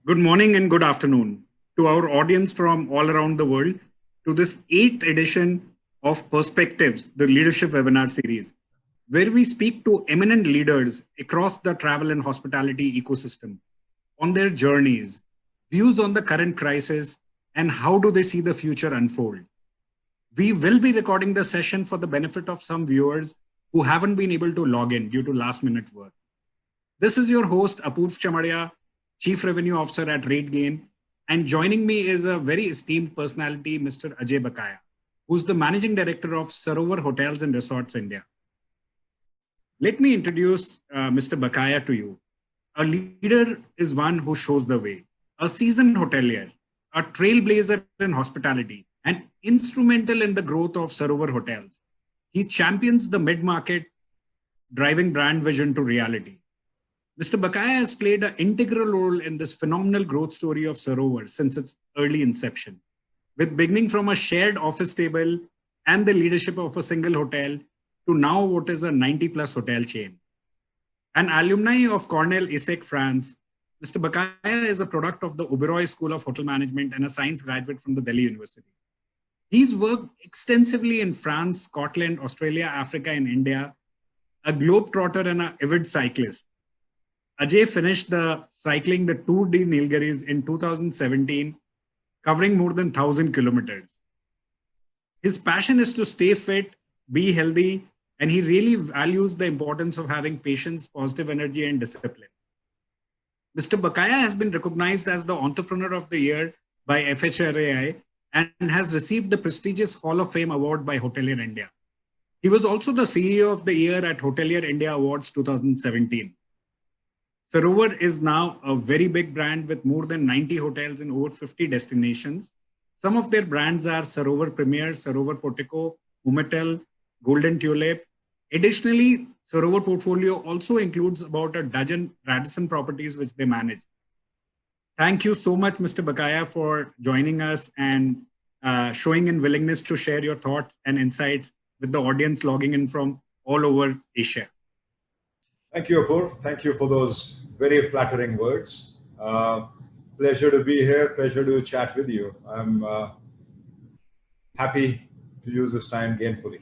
Good morning and good afternoon to our audience from all around the world to this eighth edition of Perspectives, the Leadership Webinar Series, where we speak to eminent leaders across the travel and hospitality ecosystem on their journeys, views on the current crisis, and how do they see the future unfold. We will be recording the session for the benefit of some viewers who haven't been able to log in due to last minute work. This is your host, Apurva Chamaria, Chief Revenue Officer at RateGain. And joining me is a very esteemed personality, Mr. Ajay Bakaya, who's the Managing Director of Sarovar Hotels and Resorts India. Let me introduce Mr. Bakaya to you. A leader is one who shows the way, a seasoned hotelier, a trailblazer in hospitality, and instrumental in the growth of Sarovar Hotels. He champions the mid-market, driving brand vision to reality. Mr. Bakaya has played an integral role in this phenomenal growth story of Sarovar since its early inception, with beginning from a shared office table and the leadership of a single hotel to now what is a 90-plus hotel chain. An alumni of Cornell ISEC, France, Mr. Bakaya is a product of the Oberoi School of Hotel Management and a science graduate from the Delhi University. He's worked extensively in France, Scotland, Australia, Africa, and India, a globetrotter and an avid cyclist. Ajay finished the cycling the Tour de Nilgiris in 2017, covering more than 1,000 kilometers. His passion is to stay fit, be healthy, and he really values the importance of having patience, positive energy, and discipline. Mr. Bakaya has been recognized as the Entrepreneur of the Year by FHRAI and has received the prestigious Hall of Fame award by Hotelier India. He was also the CEO of the Year at Hotelier India Awards 2017. Sarovar is now a very big brand with more than 90 hotels in over 50 destinations. Some of their brands are Sarovar Premier, Sarovar Portico, Umatel, Golden Tulip. Additionally, Sarovar portfolio also includes about a dozen Radisson properties which they manage. Thank you so much, Mr. Bakaya, for joining us and showing in willingness to share your thoughts and insights with the audience logging in from all over Asia. Thank you, Apurv. Thank you for those very flattering words. Pleasure to be here. Pleasure to chat with you. I'm happy to use this time gainfully.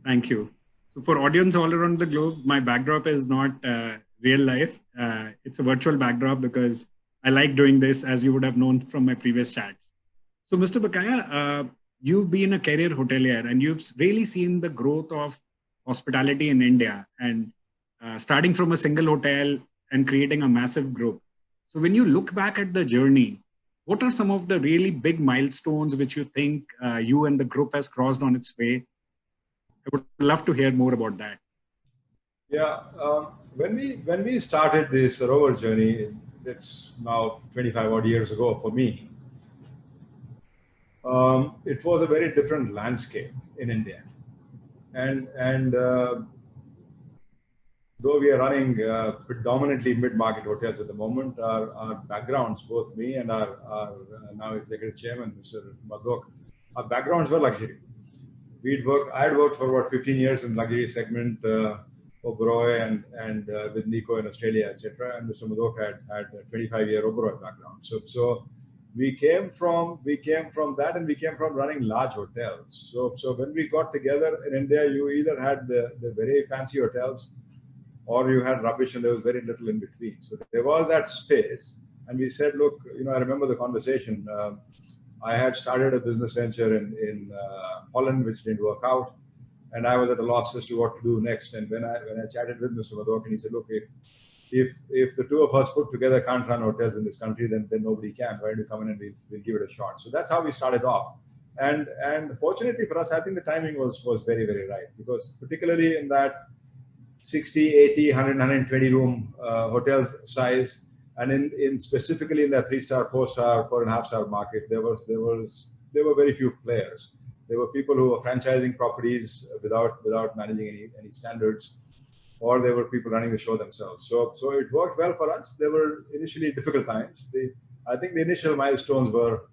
Thank you. So for audience all around the globe, my backdrop is not real life. It's a virtual backdrop because I like doing this, as you would have known from my previous chats. So Mr. Bakaya, you've been a career hotelier and you've really seen the growth of hospitality in India and starting from a single hotel and creating a massive group. So when you look back at the journey, what are some of the really big milestones which you think you and the group has crossed on its way? I would love to hear more about that. Yeah, when we started the Sarovar journey, it's now 25 odd years ago for me. It was a very different landscape in India, and though we are running predominantly mid-market hotels at the moment, our backgrounds, both me and our now executive chairman, Mr. Madhok, our backgrounds were luxury. I had worked for about 15 years in luxury segment, Oberoi and with Nico in Australia, etc. And Mr. Madhok had a 25-year Oberoi background. So we came from that, and we came from running large hotels. So when we got together in India, you either had the very fancy hotels, or you had rubbish, and there was very little in between. So there was that space, and we said, look, I remember the conversation. I had started a business venture in Holland, which didn't work out, and I was at a loss as to what to do next. And when I chatted with Mr. Madhok, and he said, look, if the two of us put together can't run hotels in this country, then nobody can. Why don't you come in and we'll give it a shot? So that's how we started off. And fortunately for us, I think the timing was very, very right, because particularly in that 60, 80, 100, 120 room hotel size, and in specifically in that 3-star, 4-star, 4.5-star market, there were very few players. There were people who were franchising properties without managing any standards, or there were people running the show themselves. So it worked well for us. There were initially difficult times. I think the initial milestones were,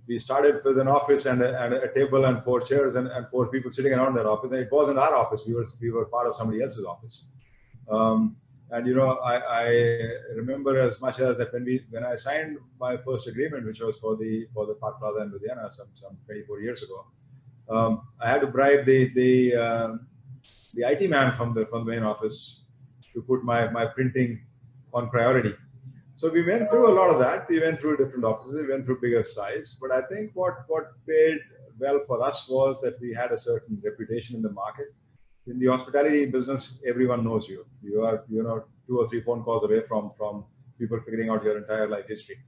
we started with an office and a table and 4 chairs and 4 people sitting around that office. And it wasn't our office. We were part of somebody else's office. And I remember as much as that when I signed my first agreement, which was for the Park Plaza in Ludhiana some 24 years ago, I had to bribe the IT man from the main office to put my printing on priority. So we went through a lot of that. We went through different offices. We went through bigger size. But I think what paid well for us was that we had a certain reputation in the market. In the hospitality business, everyone knows you. You are 2 or 3 phone calls away from people figuring out your entire life history.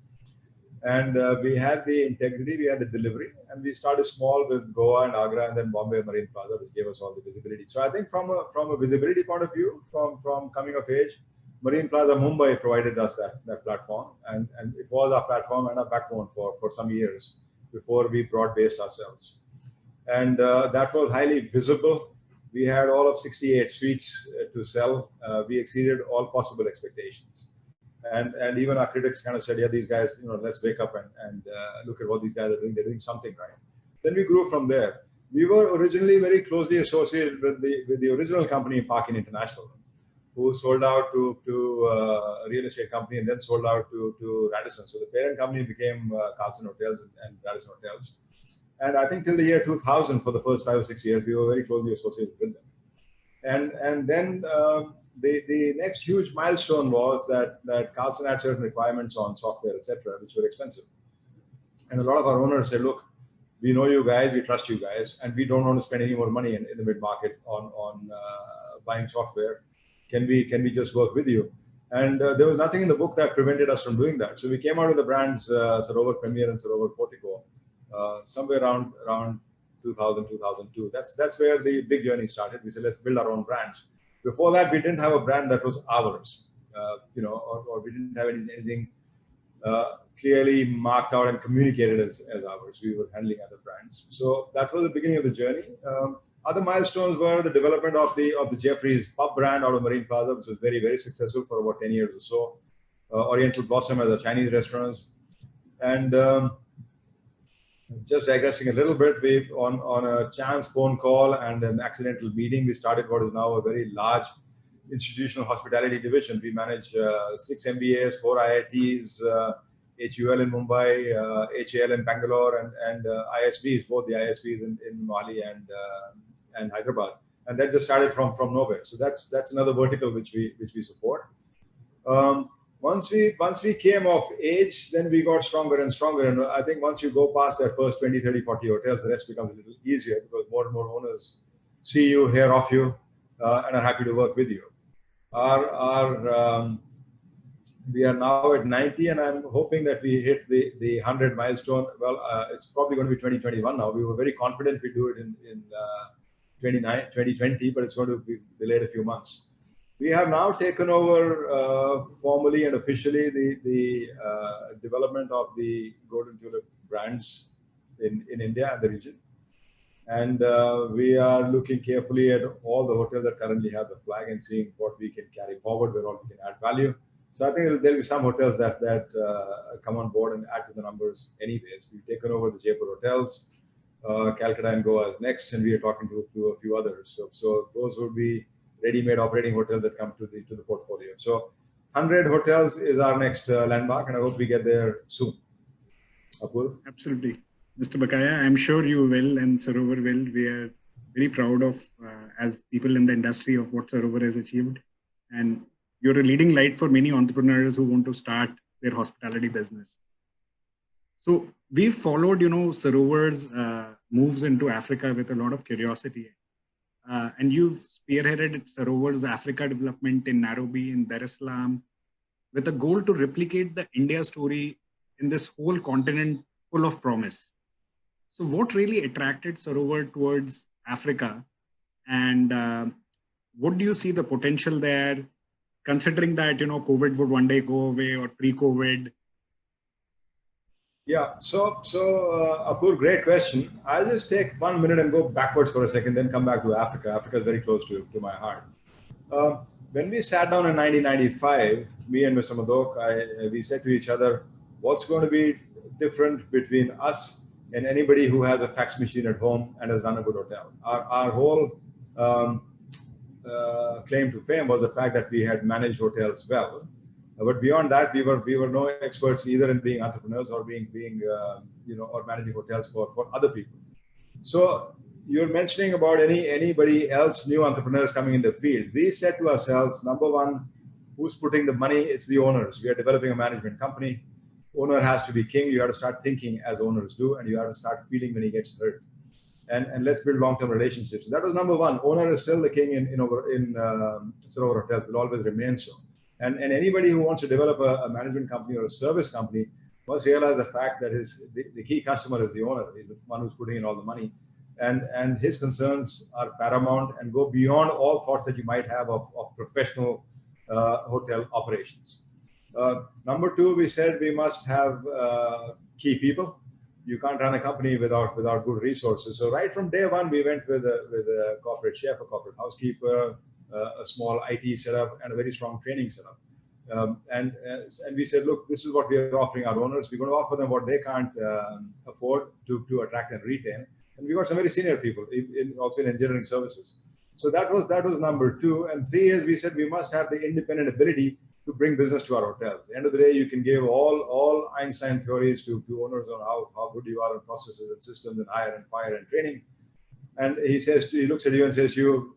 And we had the integrity, we had the delivery, and we started small with Goa and Agra, and then Bombay Marine Plaza, which gave us all the visibility. So I think from a visibility point of view, from coming of age, Marine Plaza Mumbai provided us that platform, and it was our platform and our backbone for some years before we broad-based ourselves. And that was highly visible. We had all of 68 suites to sell. We exceeded all possible expectations. And even our critics kind of said, yeah, these guys, let's wake up and look at what these guys are doing. They're doing something right. Then we grew from there. We were originally very closely associated with the original company, Parkin International, who sold out to a real estate company and then sold out to Radisson. So the parent company became Carlson Hotels and Radisson Hotels. And I think till the year 2000, for the first 5 or 6 years, we were very closely associated with them. And then the next huge milestone was that Carlson had certain requirements on software, etc., which were expensive. And a lot of our owners said, look, we know you guys, we trust you guys, and we don't want to spend any more money in the mid-market on buying software. Can we just work with you? And there was nothing in the book that prevented us from doing that. So we came out with the brands Sarovar Premier and Sarovar Portico somewhere around 2000, 2002. That's where the big journey started. We said, let's build our own brands. Before that, we didn't have a brand that was ours, or we didn't have anything clearly marked out and communicated as ours. We were handling other brands. So that was the beginning of the journey. Other milestones were the development of the Jeffries pub brand out of Marine Plaza, which was very, very successful for about 10 years or so. Oriental Blossom as a Chinese restaurant. And just digressing a little bit, we on a chance phone call and an accidental meeting, we started what is now a very large institutional hospitality division. We manage 6 MBAs, 4 IITs, HUL in Mumbai, HAL in Bangalore, and ISBs, both the ISBs in Mali and Hyderabad. And that just started from nowhere. So that's another vertical which we support. Once we came of age, then we got stronger and stronger. And I think once you go past that first 20, 30, 40 hotels, the rest becomes a little easier because more and more owners see you, hear of you, and are happy to work with you. We are now at 90, and I'm hoping that we hit the 100 milestone. Well, it's probably going to be 2021 now. We were very confident we do it in 2020, but it's going to be delayed a few months. We have now taken over formally and officially the development of the Golden Tulip brands in India and the region. And we are looking carefully at all the hotels that currently have the flag and seeing what we can carry forward, where all we can add value. So I think there'll be some hotels that come on board and add to the numbers anyways. We've taken over the Jaipur hotels, Calcutta and Goa is next, and we are talking to a few others. So those would be ready-made operating hotels that come to the portfolio. So 100 hotels is our next landmark, and I hope we get there soon. Apurva? Absolutely. Mr. Bakaya, I'm sure you will and Sarovar will. We are very proud of, as people in the industry, of what Sarovar has achieved. And you're a leading light for many entrepreneurs who want to start their hospitality business. So we've followed, Sarovar's moves into Africa with a lot of curiosity. And you've spearheaded Sarovar's Africa development in Nairobi, in Dar es Salaam, with a goal to replicate the India story in this whole continent full of promise. So what really attracted Sarovar towards Africa? And what do you see the potential there, considering that, COVID would one day go away, or pre-COVID? Yeah, so Apur, great question. I'll just take 1 minute and go backwards for a second, then come back to Africa. Africa is very close to my heart. When we sat down in 1995, me and Mr. Madhok, we said to each other, what's going to be different between us and anybody who has a fax machine at home and has run a good hotel? Our whole claim to fame was the fact that we had managed hotels well. But beyond that, we were no experts either in being entrepreneurs or being or managing hotels for other people. So you're mentioning about anybody else, new entrepreneurs coming in the field. We said to ourselves, number one, who's putting the money? It's the owners. We are developing a management company. Owner has to be king. You have to start thinking as owners do, and you have to start feeling when he gets hurt. And let's build long-term relationships. That was number one. Owner is still the king in Sarovar Hotels, will always remain so. And anybody who wants to develop a management company or a service company must realize the fact that the key customer is the owner. He's the one who's putting in all the money. And his concerns are paramount and go beyond all thoughts that you might have of professional hotel operations. Number two, we said we must have key people. You can't run a company without good resources. So right from day one, we went with a corporate chef, a corporate housekeeper, a small IT setup, and a very strong training setup. And we said, look, this is what we are offering our owners. We're going to offer them what they can't afford to attract and retain. And we got some very senior people, also in engineering services. So that was number two. And three is we said we must have the independent ability to bring business to our hotels. At the end of the day, you can give all Einstein theories to owners on how good you are in processes and systems and hire and fire and training. And he looks at you and says to you,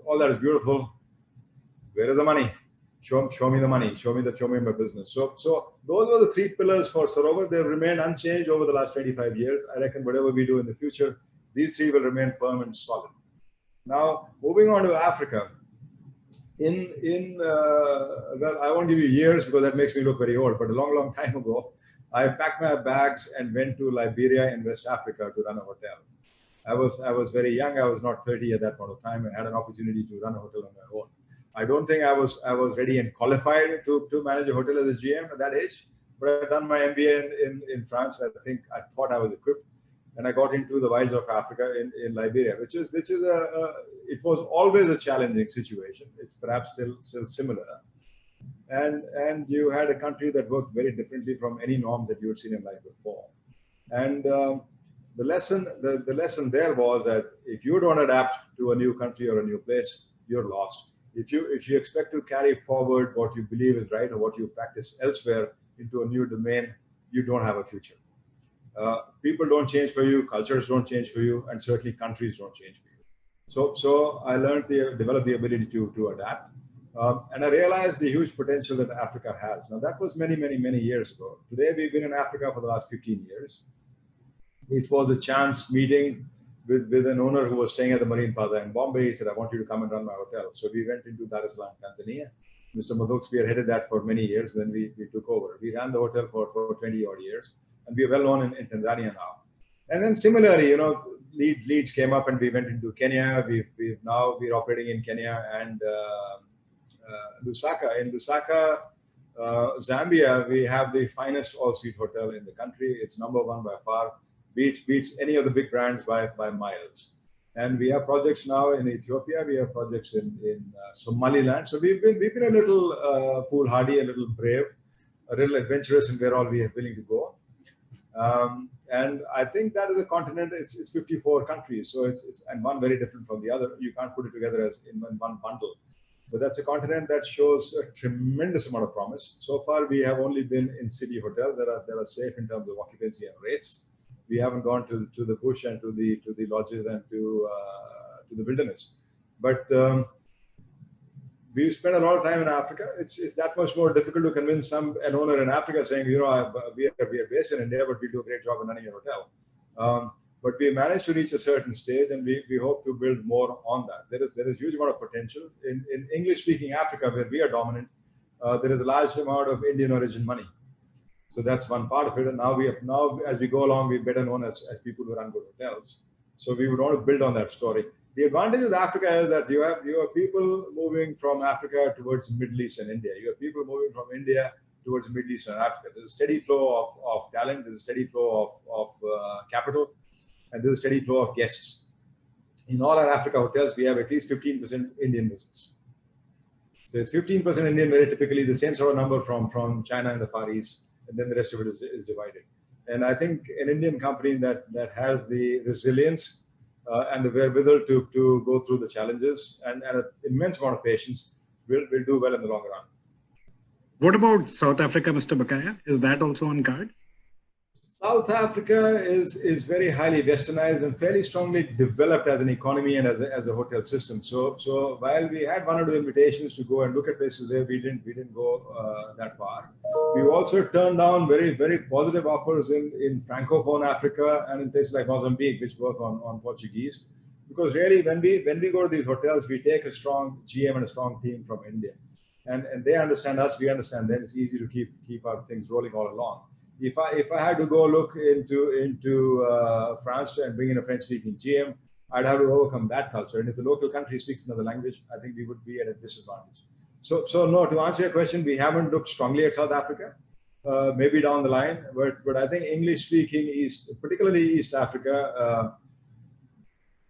all that is beautiful. Where is the money? Show me the money. Show me my business. So those were the three pillars for Sarovar. They've remained unchanged over the last 25 years. I reckon whatever we do in the future, these three will remain firm and solid. Now, moving on to Africa. Well, I won't give you years because that makes me look very old, but a long time ago, I packed my bags and went to Liberia in West Africa to run a hotel. I was very young. I was not 30 at that point of time and had an opportunity to run a hotel on my own. I don't think I was ready and qualified to manage a hotel as a GM at that age, but I'd done my MBA in France. I thought I was equipped, and I got into the wilds of Africa in Liberia, which is it was always a challenging situation. It's perhaps still similar, and you had a country that worked very differently from any norms that you had seen in life before, and the lesson there was that if you don't adapt to a new country or a new place, you're lost. If you expect to carry forward what you believe is right or what you practice elsewhere into a new domain, you don't have a future. People don't change for you, cultures don't change for you, and certainly countries don't change for you. So I developed the ability to adapt. And I realized the huge potential that Africa has. Now that was many years ago. Today we've been in Africa for the last 15 years. It was a chance meeting with an owner who was staying at the Marine Plaza in Bombay. He said, I want you to come and run my hotel. So we went into Dar es Salaam, Tanzania. Mr. Madhuk spearheaded that for many years. Then we took over. We ran the hotel for 20 odd years. And we are well known in Tanzania now. And then similarly, leads came up and we went into Kenya. We're operating in Kenya and Lusaka. In Lusaka, Zambia, we have the finest all-suite hotel in the country. It's number one by far. Beats any of the big brands by miles. And we have projects now in Ethiopia. We have projects in Somaliland. So we've been a little foolhardy, a little brave, a little adventurous in where all we are willing to go. And I think that is a continent. It's 54 countries, so it's and one very different from the other. You can't put it together as in one bundle. But that's a continent that shows a tremendous amount of promise. So far, we have only been in city hotels that are safe in terms of occupancy and rates. We haven't gone to the bush and to the lodges and to the wilderness. But we spent a lot of time in Africa. It's that much more difficult to convince an owner in Africa saying, we are based in India, but we do a great job in running a hotel. But we managed to reach a certain stage, and we hope to build more on that. There is a huge amount of potential in English-speaking Africa, where we are dominant. There is a large amount of Indian origin money. So that's one part of it. And now as we go along, we're better known as people who run good hotels. So we would want to build on that story. The advantage with Africa is that you have people moving from Africa towards Middle East and India. You have people moving from India towards Middle East and Africa. There's a steady flow of talent. There's a steady flow of capital. And there's a steady flow of guests. In all our Africa hotels, we have at least 15% Indian business. So it's 15% Indian, very typically the same sort of number from China and the Far East. And then the rest of it is divided. And I think an Indian company that has the resilience and the wherewithal to go through the challenges and an immense amount of patience, will do well in the long run. What about South Africa, Mr. Bakaya? Is that also on cards? South Africa is very highly westernized and fairly strongly developed as an economy and as a hotel system. So while we had one or two invitations to go and look at places there, we didn't go that far. We also turned down very positive offers in Francophone Africa and in places like Mozambique, which work on Portuguese, because really when we go to these hotels, we take a strong GM and a strong team from India, and they understand us, we understand them. It's easy to keep our things rolling all along. If I had to go look into France and bring in a French-speaking GM, I'd have to overcome that culture. And if the local country speaks another language, I think we would be at a disadvantage. So no, to answer your question, we haven't looked strongly at South Africa. Maybe down the line, but I think English-speaking particularly East Africa,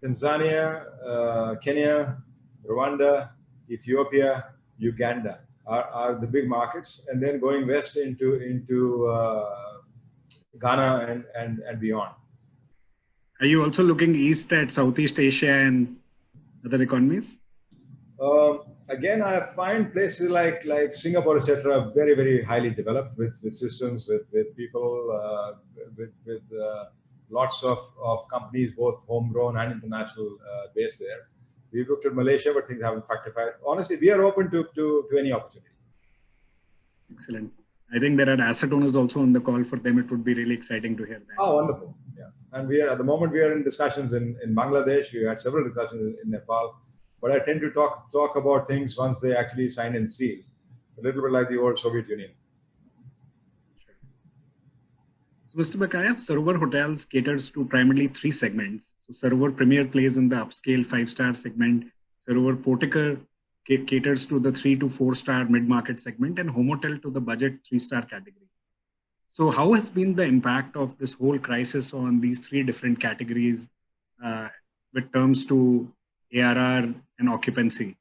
Tanzania, Kenya, Rwanda, Ethiopia, Uganda are the big markets, and then going west into Ghana and beyond. Are you also looking east at Southeast Asia and other economies? Again, I find places like Singapore, etc., very highly developed with systems, with people, with lots of companies, both homegrown and international, based there. We've looked at Malaysia, but things haven't fructified. Honestly, we are open to any opportunity. Excellent. I think there are asset owners also on the call. For them, it would be really exciting to hear that. Oh, wonderful. Yeah. And at the moment, we are in discussions in Bangladesh. We had several discussions in Nepal. But I tend to talk about things once they actually sign and seal. A little bit like the old Soviet Union. So, Mr. Bakaya, Sarovar Hotels caters to primarily three segments. So, Sarovar Premier plays in the upscale 5-star segment. Sarovar Portico caters to the 3 to 4-star mid-market segment, and Home Hotel to the budget 3-star category. So, how has been the impact of this whole crisis on these three different categories with terms to ARR and occupancy?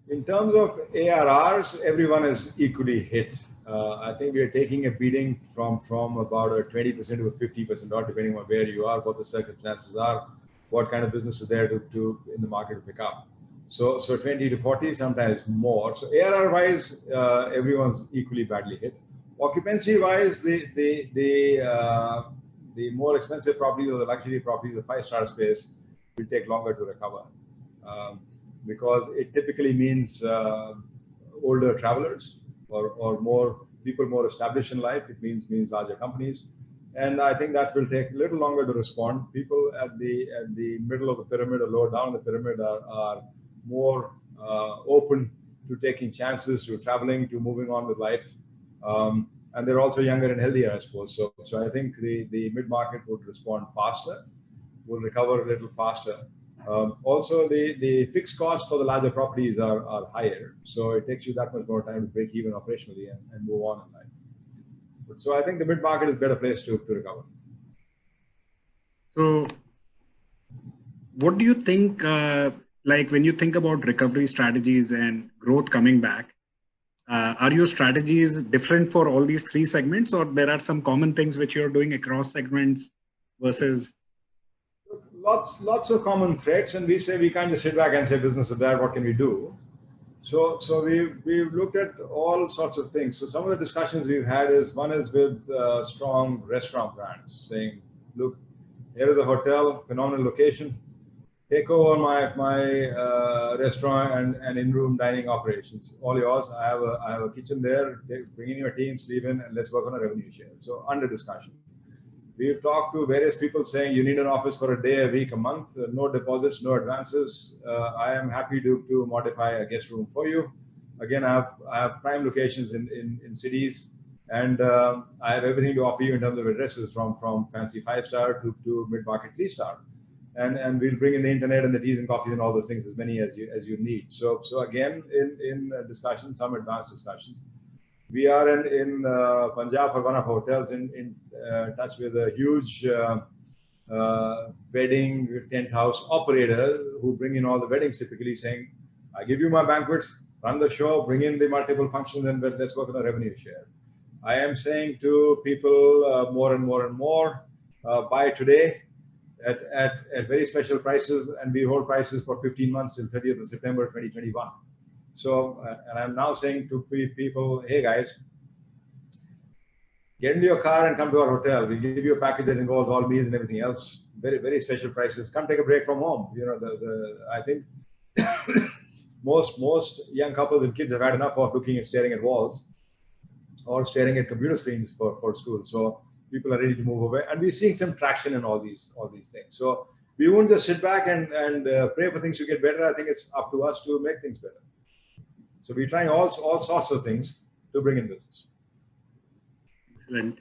In terms of ARRs, everyone is equally hit. I think we are taking a beating from about a 20% to a 50% odd, depending on where you are, what the circumstances are, what kind of business is there to in the market to pick up. So 20 to 40, sometimes more. So ARR wise, everyone's equally badly hit. Occupancy wise, the more expensive properties or the luxury properties, the 5-star space will take longer to recover. Because it typically means older travelers or more people more established in life. It means larger companies, and I think that will take a little longer to respond. People at the middle of the pyramid or lower down the pyramid are more open to taking chances, to traveling, to moving on with life, and they're also younger and healthier, I suppose. So I think the mid market would respond faster, will recover a little faster. Also, the fixed costs for the larger properties are higher, so it takes you that much more time to break even operationally and move on in life. So I think the mid-market is a better place to recover. So what do you think, like when you think about recovery strategies and growth coming back, are your strategies different for all these three segments, or there are some common things which you're doing across segments versus... Lots of common threats, and we say we can't just sit back and say business is bad, what can we do? So we've looked at all sorts of things. So some of the discussions we've had one is with strong restaurant brands saying, look, here is a hotel, phenomenal location, take over my restaurant and in-room dining operations, all yours. I have a kitchen there, bring in your team, sleep in, and let's work on a revenue share. So under discussion. We've talked to various people saying you need an office for a day, a week, a month, no deposits, no advances. I am happy to modify a guest room for you. Again, I have prime locations in cities, and I have everything to offer you in terms of addresses from fancy 5-star to mid-market 3-star. And we'll bring in the internet and the teas and coffees and all those things, as many as you need. So again, in discussions, some advanced discussions. We are in Punjab for one of our hotels in touch with a huge wedding tent house operator who bring in all the weddings, typically saying, I give you my banquets, run the show, bring in the multiple functions, and let's work on a revenue share. I am saying to people more and more, buy today, at very special prices, and we hold prices for 15 months till 30th of September 2021. So, and I'm now saying to people, hey guys, get into your car and come to our hotel. We'll give you a package that involves all meals and everything else. Very, very special prices. Come take a break from home. You know, I think most young couples and kids have had enough of looking and staring at walls or staring at computer screens for school. So people are ready to move away, and we're seeing some traction in all these things. So we won't just sit back and pray for things to get better. I think it's up to us to make things better. So we're trying all sorts of things to bring in business. Excellent.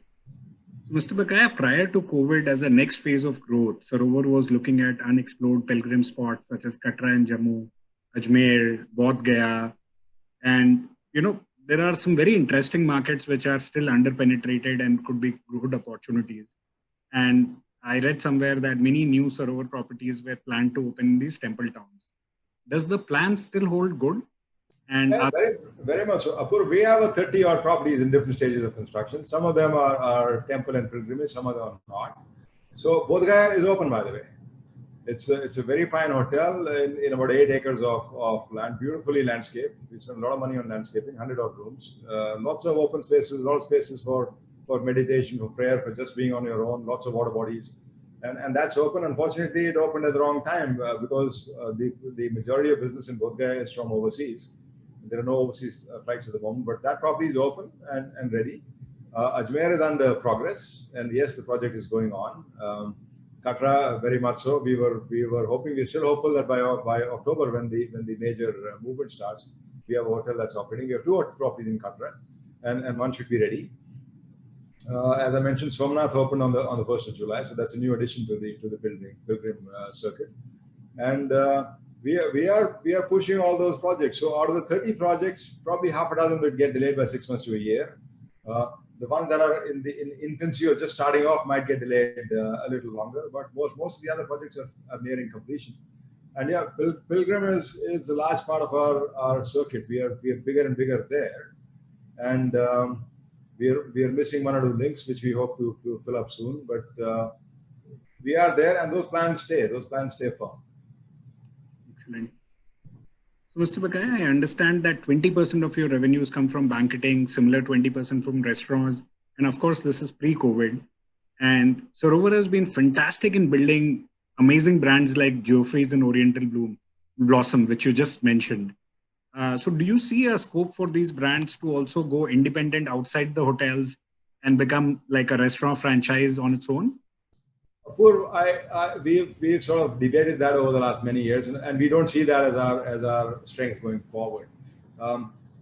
So, Mr. Bakaya, prior to COVID, as a next phase of growth, Sarovar was looking at unexplored pilgrim spots such as Katra and Jammu, Ajmer, Bodh Gaya, and there are some very interesting markets which are still underpenetrated and could be good opportunities. And I read somewhere that many new Sarovar properties were planned to open in these temple towns. Does the plan still hold good? And yeah, very, very much so. Apurva, we have 30 odd properties in different stages of construction. Some of them are temple and pilgrimage, some of them are not. So Bodh Gaya is open, by the way. It's a very fine hotel in about 8 acres of land, beautifully landscaped. We spent a lot of money on landscaping, 100 odd rooms, lots of open spaces, a lot of spaces for meditation, for prayer, for just being on your own, lots of water bodies. And that's open. Unfortunately, it opened at the wrong time because the majority of business in Bodh Gaya is from overseas. There are no overseas flights at the moment, but that property is open and ready. Ajmer is under progress, and yes, the project is going on. Katra, very much so. We were hoping, we're still hopeful that by October, when the major movement starts, we have a hotel that's operating. We have 2 properties in Katra, and one should be ready. As I mentioned, Somnath opened on the 1st of July, so that's a new addition to the pilgrim circuit. And we are pushing all those projects. So out of the 30 projects, probably half a dozen will get delayed by 6 months to a year. The ones that are in infancy or just starting off might get delayed a little longer, but most of the other projects are nearing completion. And yeah, Pilgrim is a large part of our circuit. We are bigger and bigger there, and we are missing 1 or 2 links, which we hope to fill up soon. But we are there, and those plans stay firm. Excellent. So, Mr. Bakaya, I understand that 20% of your revenues come from banqueting, similar 20% from restaurants. And of course, this is pre-COVID. And Sarovar has been fantastic in building amazing brands like Geoffrey's and Oriental Blossom, which you just mentioned. So do you see a scope for these brands to also go independent outside the hotels and become like a restaurant franchise on its own? Apurva, we've sort of debated that over the last many years, and we don't see that as our strength going forward.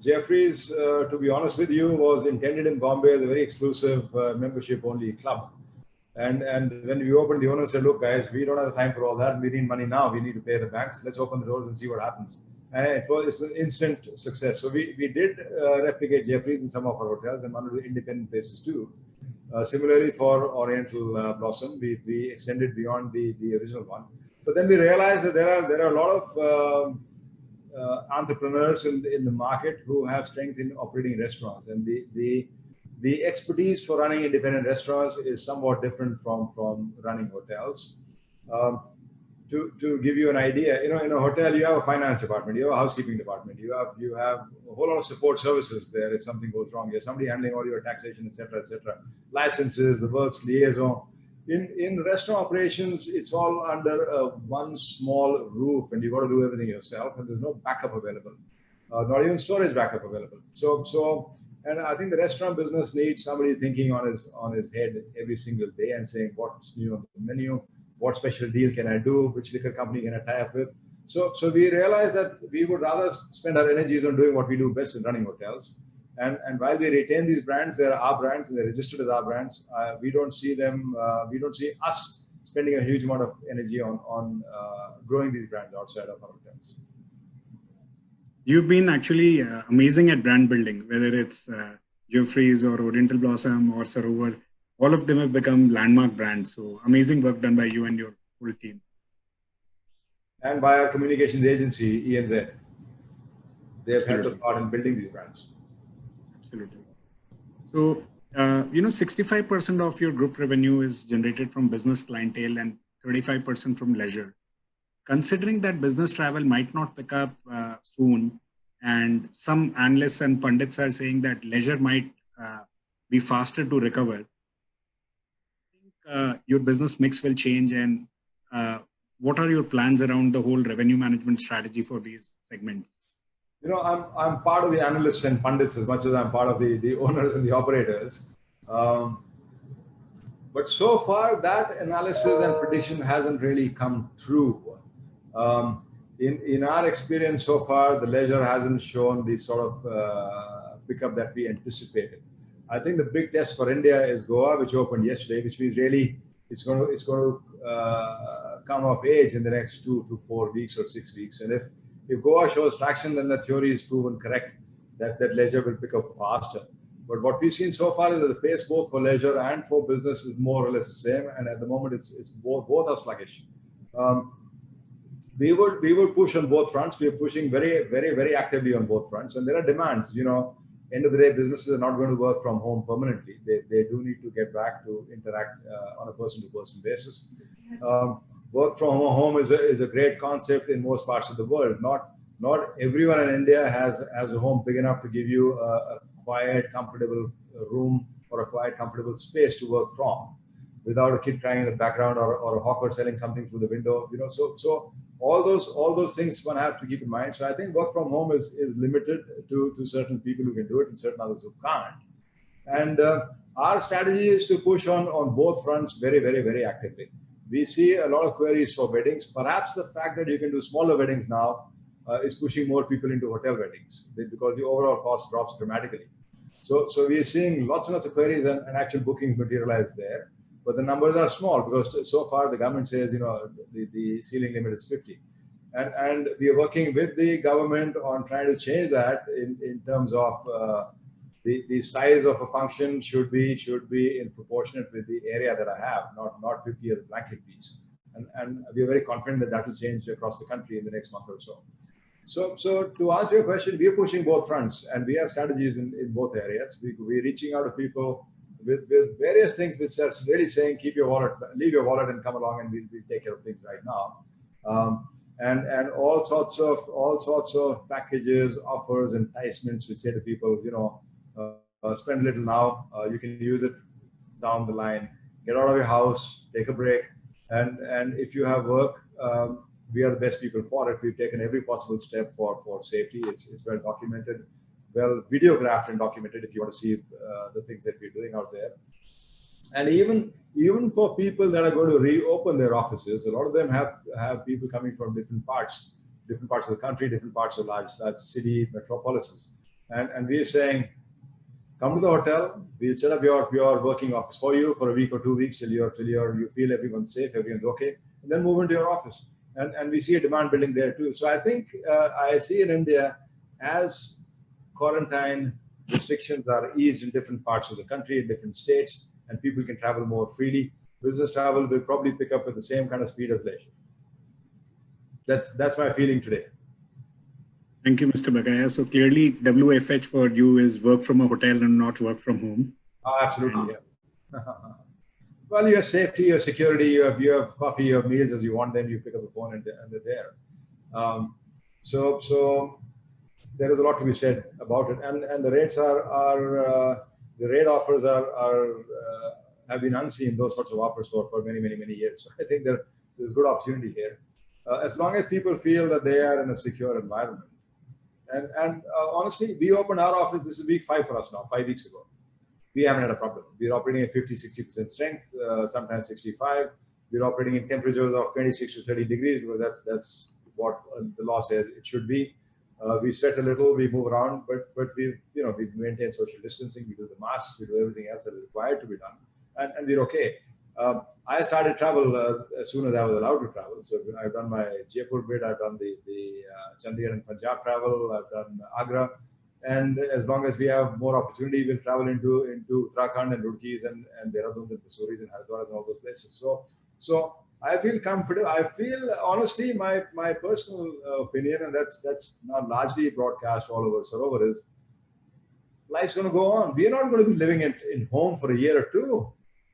Jeffrey's, to be honest with you, was intended in Bombay as a very exclusive membership-only club. And when we opened, the owner said, "Look, guys, we don't have time for all that. We need money now. We need to pay the banks. Let's open the doors and see what happens." And it's an instant success. So we did replicate Jeffrey's in some of our hotels and one of the independent places too. Similarly, for Oriental Blossom, we extended beyond the original one. But then we realized that there are a lot of entrepreneurs in the market who have strength in operating restaurants, and the expertise for running independent restaurants is somewhat different from running hotels. To give you an idea, in a hotel you have a finance department, you have a housekeeping department, you have a whole lot of support services there if something goes wrong. You have somebody handling all your taxation, etc., licenses, the works, liaison. In restaurant operations, it's all under one small roof, and you've got to do everything yourself, and there's no backup available, not even storage backup available. So, and I think the restaurant business needs somebody thinking on his head every single day and saying what's new on the menu. What special deal can I do? Which liquor company can I tie up with? So we realized that we would rather spend our energies on doing what we do best in running hotels. And while we retain these brands, they're our brands and they're registered as our brands. We don't see us spending a huge amount of energy on growing these brands outside of our hotels. You've been actually amazing at brand building, whether it's Geoffrey's or Oriental Blossom or Sarovar. All of them have become landmark brands. So amazing work done by you and your whole team. And by our communications agency, ENZ. They have helped us out in building these brands. Absolutely. So, 65% of your group revenue is generated from business clientele, and 35% from leisure. Considering that business travel might not pick up soon, and some analysts and pundits are saying that leisure might be faster to recover, I think your business mix will change. And what are your plans around the whole revenue management strategy for these segments? I'm part of the analysts and pundits as much as I'm part of the owners and the operators. But so far, that analysis and prediction hasn't really come true. In our experience so far, the leisure hasn't shown the sort of pickup that we anticipated. I think the big test for India is Goa, which opened yesterday, which means really it's going to come of age in the next 2 to 4 weeks or 6 weeks. And if Goa shows traction, then the theory is proven correct that leisure will pick up faster. But what we've seen so far is that the pace both for leisure and for business is more or less the same. And at the moment, it's both are sluggish. We would push on both fronts. We are pushing very, very, very actively on both fronts. And there are demands. End of the day, businesses are not going to work from home permanently. They do need to get back to interact on a person-to-person basis. Work from home is a great concept in most parts of the world. Not everyone in India has a home big enough to give you a quiet, comfortable room or a quiet, comfortable space to work from, without a kid crying in the background or a hawker selling something through the window. So all those things one have to keep in mind. So I think work from home is limited to certain people who can do it and certain others who can't. And our strategy is to push on both fronts very, very, very actively. We see a lot of queries for weddings. Perhaps the fact that you can do smaller weddings now is pushing more people into hotel weddings because the overall cost drops dramatically. So we are seeing lots and lots of queries and actual bookings materialize there. But the numbers are small because so far the government says, the ceiling limit is 50. And we are working with the government on trying to change that in terms of the size of a function should be in proportionate with the area that I have, not 50 as a blanket piece. And we are very confident that will change across the country in the next month or so. So to answer your question, we are pushing both fronts and we have strategies in both areas. We're reaching out to people with various things which are really saying, leave your wallet and come along and we'll take care of things right now. And all sorts of packages, offers, enticements which say to people, spend a little now, you can use it down the line, get out of your house, take a break. And if you have work, we are the best people for it. We've taken every possible step for safety. It's well documented, well videographed and documented if you want to see the things that we're doing out there. And even for people that are going to reopen their offices, a lot of them have people coming from different parts of the country, different parts of large city metropolises. And we are saying, come to the hotel, we'll set up your working office for you for a week or 2 weeks till you feel everyone's safe, everyone's okay, and then move into your office. And we see a demand building there too. So I think I see in India, as quarantine restrictions are eased in different parts of the country, in different states, and people can travel more freely, business travel will probably pick up at the same kind of speed as leisure. That's my feeling today. Thank you, Mr. Bakaya. So clearly, WFH for you is work from a hotel and not work from home. Oh, absolutely, yeah. Well, you have safety, you have security, you have coffee, you have meals as you want them, you pick up the phone and they're there. So there is a lot to be said about it. And the rates the rate offers have been unseen, those sorts of offers for many, many, many years. So I think there's good opportunity here. As long as people feel that they are in a secure environment. And honestly, we opened our office, this is week 5 for us now, 5 weeks ago. We haven't had a problem. We're operating at 50, 60% strength, sometimes 65. We're operating in temperatures of 26 to 30 degrees because that's what the law says it should be. We sweat a little, we move around, but we maintain social distancing, we do the masks, we do everything else that is required to be done, and we're okay. I started travel as soon as I was allowed to travel. So I've done my Jaipur bit, I've done the Chandigarh and Punjab travel, I've done Agra. And as long as we have more opportunity, we'll travel into Uttarakhand and Roorkee and Dehradun and Mussoorie and Haridwar and all those places. So I feel comfortable. I feel, honestly, my personal opinion, and that's not largely broadcast all over Sarovar, is life's going to go on. We're not going to be living in home for a year or two.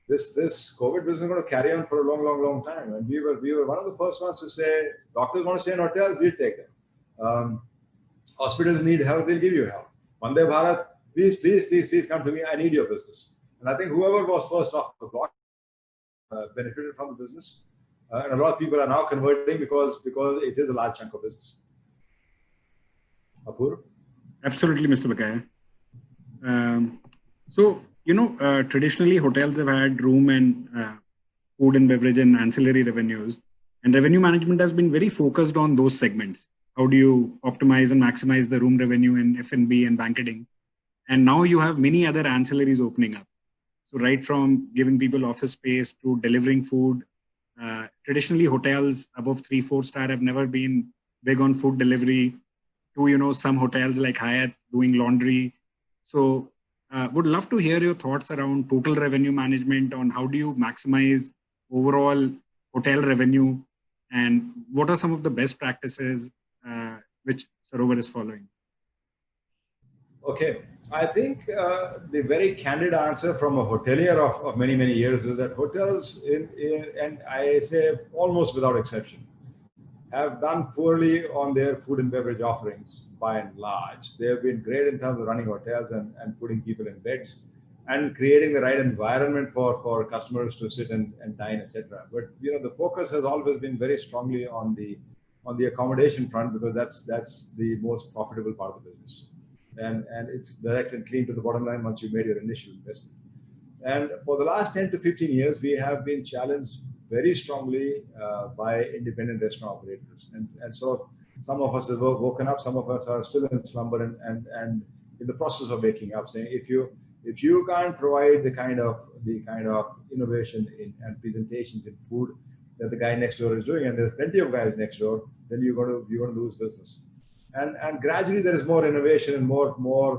this COVID business is going to carry on for a long time. And we were one of the first ones to say, doctors want to stay in hotels, we'll take them. Hospitals need help, we'll give you help. Vande Bharat, please come to me. I need your business. And I think whoever was first off the block benefited from the business. And a lot of people are now converting because it is a large chunk of business. Apurva? Absolutely, Mr. Bakaya. Traditionally hotels have had room and food and beverage and ancillary revenues, and revenue management has been very focused on those segments. How do you optimize and maximize the room revenue in F&B and banqueting? And now you have many other ancillaries opening up. So right from giving people office space to delivering food, traditionally hotels above 3-4 star have never been big on food delivery, to some hotels like Hyatt doing laundry. So would love to hear your thoughts around total revenue management, on how do you maximize overall hotel revenue, and what are some of the best practices which Sarovar is following? Okay, I think the very candid answer from a hotelier of many years is that hotels, and I say almost without exception, have done poorly on their food and beverage offerings by and large. They have been great in terms of running hotels and putting people in beds and creating the right environment for customers to sit and dine, etc. But the focus has always been very strongly on the accommodation front, because that's the most profitable part of the business. And it's direct and clean to the bottom line once you made your initial investment. And for the last 10 to 15 years, we have been challenged very strongly by independent restaurant operators. And so some of us have woken up, some of us are still in slumber and in the process of waking up, saying if you can't provide the kind of innovation and presentations in food that the guy next door is doing, and there's plenty of guys next door, then you're going to lose business. And gradually there is more innovation and more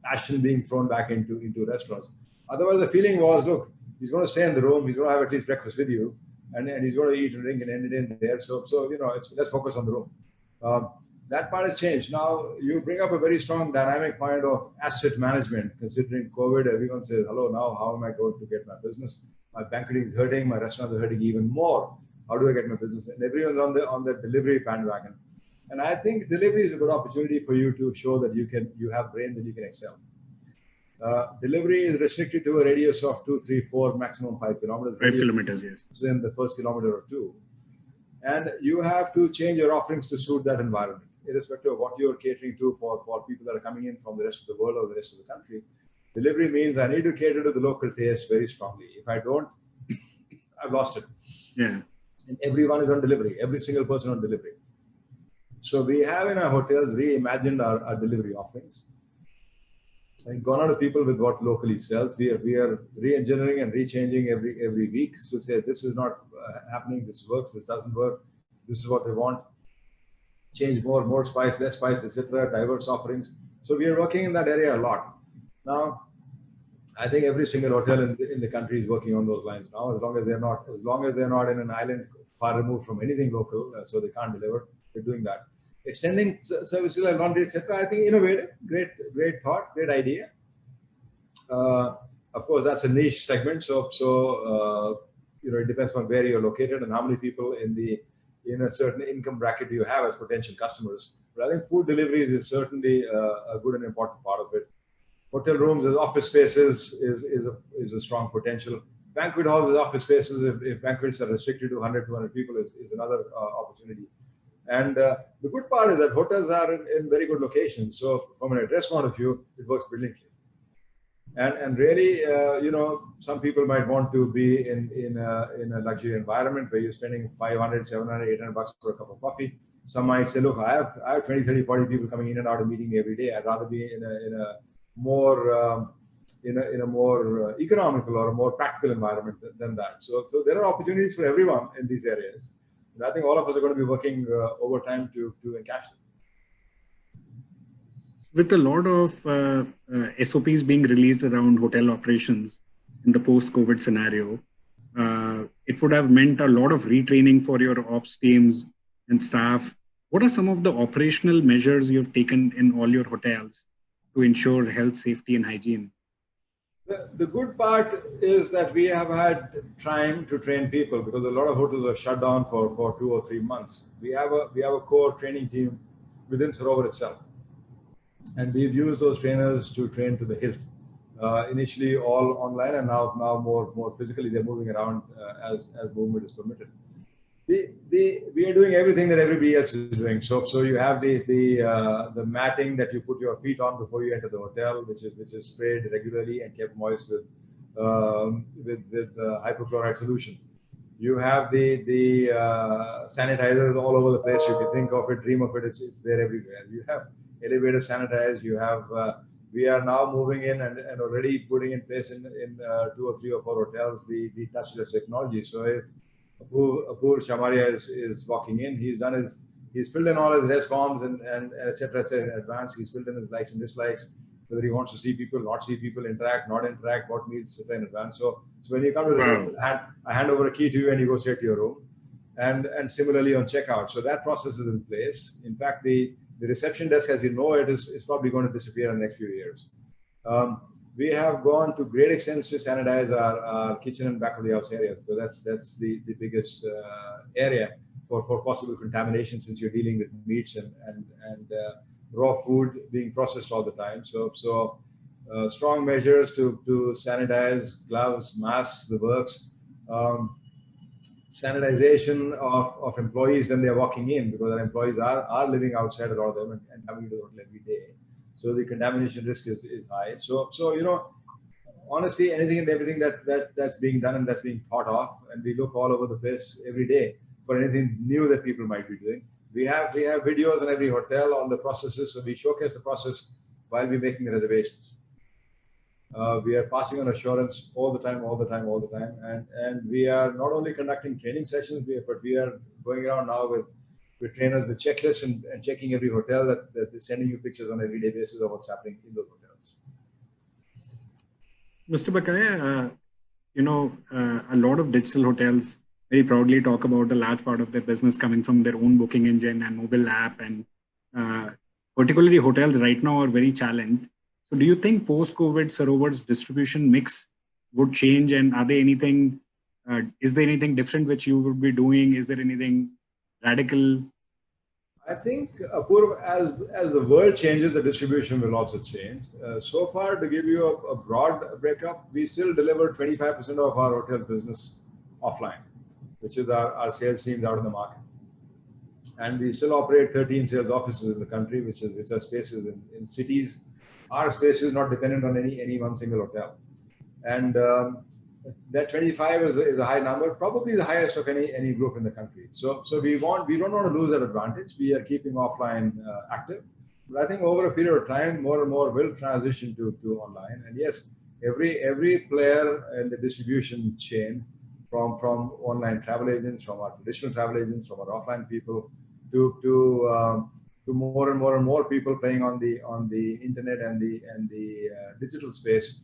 passion being thrown back into restaurants. Otherwise, the feeling was, look, he's going to stay in the room, he's going to have at least breakfast with you, and he's going to eat and drink and end it in there. So let's focus on the room. That part has changed. Now you bring up a very strong dynamic point of asset management. Considering COVID, everyone says, hello, now how am I going to get my business? My banqueting is hurting, my restaurants are hurting even more. How do I get my business? And everyone's on the delivery bandwagon. And I think delivery is a good opportunity for you to show that you have brains and you can excel. Delivery is restricted to a radius of 2, 3, 4, maximum 5 kilometers. 5 kilometers, yes. It's in the first kilometer or two. And you have to change your offerings to suit that environment, irrespective of what you're catering to for people that are coming in from the rest of the world or the rest of the country. Delivery means I need to cater to the local taste very strongly. If I don't, I've lost it. Yeah. And everyone is on delivery, every single person on delivery. So we have in our hotels reimagined our delivery offerings and gone out to people with what locally sells. We are re-engineering and re-changing every week to say this is not happening, this works, this doesn't work, this is what they want. Change more spice, less spice, etc. Diverse offerings. So we are working in that area a lot. Now, I think every single hotel in the country is working on those lines now. As long as they're not in an island far removed from anything local, so they can't deliver, they're doing that. Extending services like laundry, etc. I think innovative, great thought, great idea. Of course, that's a niche segment. So it depends on where you're located and how many people in a certain income bracket you have as potential customers. But I think food deliveries is certainly a good and important part of it. Hotel rooms as office spaces is a strong potential. Banquet halls as office spaces, if banquets are restricted to 100, 200 people, is another opportunity. And the good part is that hotels are in very good locations. So from an address point of view, it works brilliantly. And really, some people might want to be in a luxury environment where you're spending 500, 700, 800 bucks for a cup of coffee. Some might say, look, I have 20, 30, 40 people coming in and out of meeting me every day. I'd rather be in a more economical or a more practical environment than that. So there are opportunities for everyone in these areas. And I think all of us are going to be working overtime to encash them. With a lot of SOPs being released around hotel operations in the post-COVID scenario, it would have meant a lot of retraining for your ops teams and staff. What are some of the operational measures you've taken in all your hotels to ensure health, safety, and hygiene? The good part is that we have had time to train people because a lot of hotels are shut down for 2 or 3 months. We have a core training team within Sarovar itself, and we've used those trainers to train to the hilt. Initially all online, and now more physically. They're moving around as movement is permitted. We are doing everything that everybody else is doing. So you have the matting that you put your feet on before you enter the hotel, which is sprayed regularly and kept moist with hypochlorite solution. You have the sanitizers all over the place. You can think of it, dream of it. It's there everywhere. You have elevator sanitized. You have we are now moving in and already putting in place in 2 or 3 or 4 hotels the touchless technology. So if Apurva Chamaria is walking in, he's filled in all his res forms and et cetera in advance. He's filled in his likes and dislikes, whether he wants to see people, not see people, interact, not interact, what meals, etc. in advance. So when you come to the resort, I hand over a key to you and you go straight to your room. And similarly on checkout. So that process is in place. In fact, the reception desk as we know it is probably going to disappear in the next few years. We have gone to great extents to sanitize our kitchen and back of the house areas, because that's the biggest area for possible contamination, since you're dealing with meats and raw food being processed all the time. So strong measures to sanitize, gloves, masks, the works. Sanitization of employees when they're walking in, because our employees are living outside, a lot of them, and coming to the hotel every day. So the contamination risk is high. So honestly, anything and everything that's being done and that's being thought of, and we look all over the place every day for anything new that people might be doing. We have videos in every hotel on the processes, so we showcase the process while we're making the reservations. We are passing on assurance all the time, and we are not only conducting training sessions, but we are going around now with trainers with checklists and checking every hotel that is sending you pictures on an everyday basis of what's happening in those hotels. Mr. Bakaya, a lot of digital hotels very proudly talk about a large part of their business coming from their own booking engine and mobile app, and particularly hotels right now are very challenged. So do you think post-COVID Sarovar's distribution mix would change, and are there anything, is there anything different which you would be doing? Is there anything radical? I think, Apurva, as the world changes, the distribution will also change. So far, to give you a broad breakup, we still deliver 25% of our hotels business offline, which is our sales teams out in the market. And we still operate 13 sales offices in the country, which are spaces in cities. Our space is not dependent on any one single hotel. And that 25 is a high number, probably the highest of any group in the country. So we don't want to lose that advantage. We are keeping offline active. But I think over a period of time, more and more will transition to online. And yes, every player in the distribution chain, from online travel agents, from our traditional travel agents, from our offline people, to more and more people playing on the internet and the digital space.